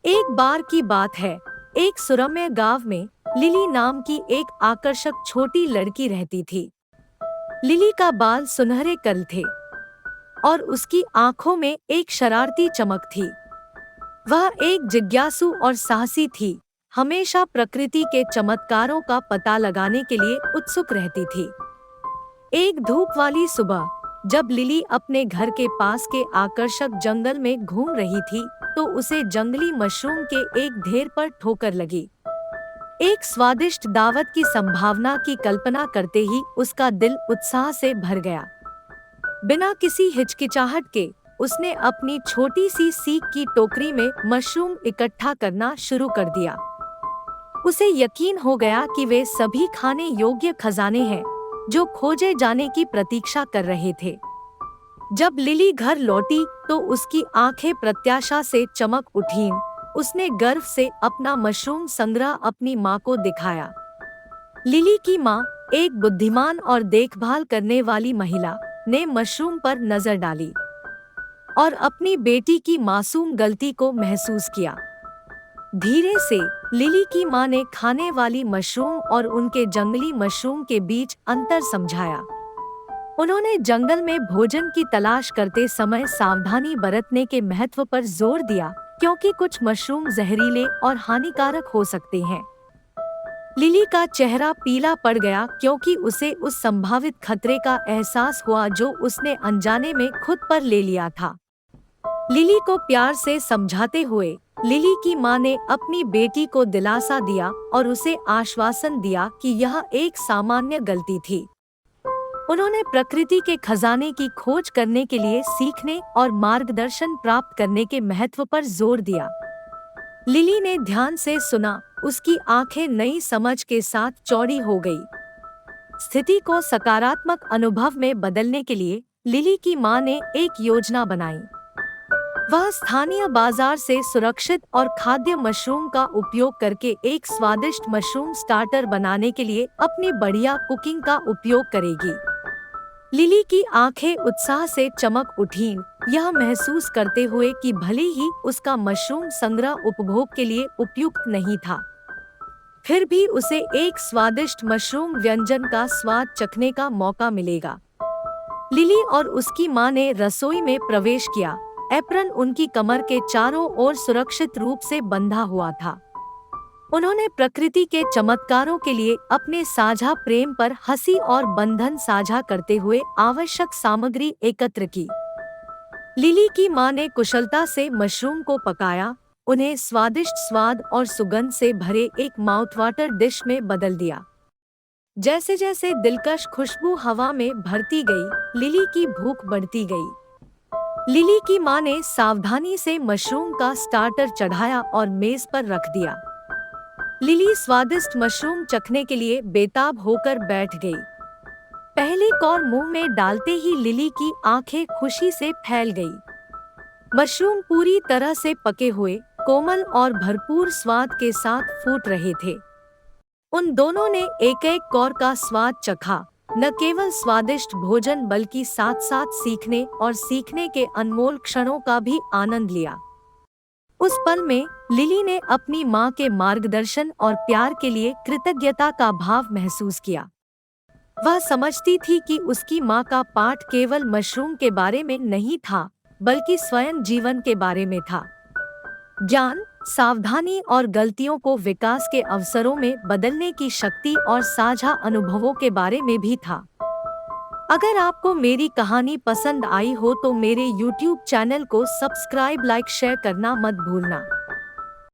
एक बार की बात है, एक सुरम्य गांव में लिली नाम की एक आकर्षक छोटी लड़की रहती थी। लिली का बाल सुनहरे कल थे और उसकी आंखों में एक शरारती चमक थी। वह एक जिज्ञासु और साहसी थी, हमेशा प्रकृति के चमत्कारों का पता लगाने के लिए उत्सुक रहती थी। एक धूप वाली सुबह, जब लिली अपने घर के पास के आकर्षक जंगल में घूम रही थी, तो उसे जंगली मशरूम के एक ढेर पर ठोकर लगी। एक स्वादिष्ट दावत की संभावना की कल्पना करते ही उसका दिल उत्साह से भर गया। बिना किसी हिचकिचाहट के उसने अपनी छोटी सी सीक की टोकरी में मशरूम इकट्ठा करना शुरू कर दिया। उसे यकीन हो गया कि वे सभी खाने योग्य खजाने हैं, जो खोजे जाने की प्रतीक्षा कर रहे थे। जब लिली घर लौटी तो उसकी आंखें प्रत्याशा से चमक उठीं। उसने गर्व से अपना मशरूम संग्रह अपनी माँ को दिखाया। लिली की माँ, एक बुद्धिमान और देखभाल करने वाली महिला, ने मशरूम पर नजर डाली और अपनी बेटी की मासूम गलती को महसूस किया। धीरे से लिली की माँ ने खाने वाली मशरूम और उनके जंगली मशरूम के बीच अंतर समझाया। उन्होंने जंगल में भोजन की तलाश करते समय सावधानी बरतने के महत्व पर जोर दिया, क्योंकि कुछ मशरूम जहरीले और हानिकारक हो सकते हैं। लिली का चेहरा पीला पड़ गया, क्योंकि उसे उस संभावित खतरे का एहसास हुआ जो उसने अनजाने में खुद पर ले लिया था। लिली को प्यार से समझाते हुए लिली की माँ ने अपनी बेटी को दिलासा दिया और उसे आश्वासन दिया कि यह एक सामान्य गलती थी। उन्होंने प्रकृति के खजाने की खोज करने के लिए सीखने और मार्गदर्शन प्राप्त करने के महत्व पर जोर दिया। लिली ने ध्यान से सुना, उसकी आंखें नई समझ के साथ चौड़ी हो गई। स्थिति को सकारात्मक अनुभव में बदलने के लिए लिली की माँ ने एक योजना बनाई। वह स्थानीय बाजार से सुरक्षित और खाद्य मशरूम का उपयोग करके एक स्वादिष्ट मशरूम स्टार्टर बनाने के लिए अपनी बढ़िया कुकिंग का उपयोग करेगी। लिली की आंखें उत्साह से चमक उठीं, यह महसूस करते हुए कि भले ही उसका मशरूम संग्रह उपभोग के लिए उपयुक्त नहीं था, फिर भी उसे एक स्वादिष्ट मशरूम व्यंजन का स्वाद चखने का मौका मिलेगा। लिली और उसकी माँ ने रसोई में प्रवेश किया। एप्रन उनकी कमर के चारों ओर सुरक्षित रूप से बंधा हुआ था। उन्होंने प्रकृति के चमत्कारों के लिए अपने साझा प्रेम पर हंसी और बंधन साझा करते हुए आवश्यक सामग्री एकत्र की। लिली की माँ ने कुशलता से मशरूम को पकाया, उन्हें स्वादिष्ट स्वाद और सुगंध से भरे एक माउथवाटर डिश में बदल दिया। जैसे जैसे दिलकश खुशबू हवा में भरती गई, लिली की भूख बढ़ती गई। लिली की माँ ने सावधानी से मशरूम का स्टार्टर चढ़ाया और मेज पर रख दिया। लिली स्वादिष्ट मशरूम चखने के लिए बेताब होकर बैठ गई। पहली कौर मुंह में डालते ही लिली की आंखें खुशी से फैल गई। मशरूम पूरी तरह से पके हुए, कोमल और भरपूर स्वाद के साथ फूट रहे थे। उन दोनों ने एक एक कौर का स्वाद चखा, न केवल स्वादिष्ट भोजन बल्कि साथ साथ सीखने और सीखने के अनमोल क्षणों का भी आनंद लिया। उस पल में लिली ने अपनी माँ के मार्गदर्शन और प्यार के लिए कृतज्ञता का भाव महसूस किया। वह समझती थी कि उसकी माँ का पाठ केवल मशरूम के बारे में नहीं था, बल्कि स्वयं जीवन के बारे में था। ज्ञान, सावधानी और गलतियों को विकास के अवसरों में बदलने की शक्ति और साझा अनुभवों के बारे में भी था। अगर आपको मेरी कहानी पसंद आई हो तो मेरे YouTube चैनल को सब्सक्राइब, लाइक, शेयर करना मत भूलना।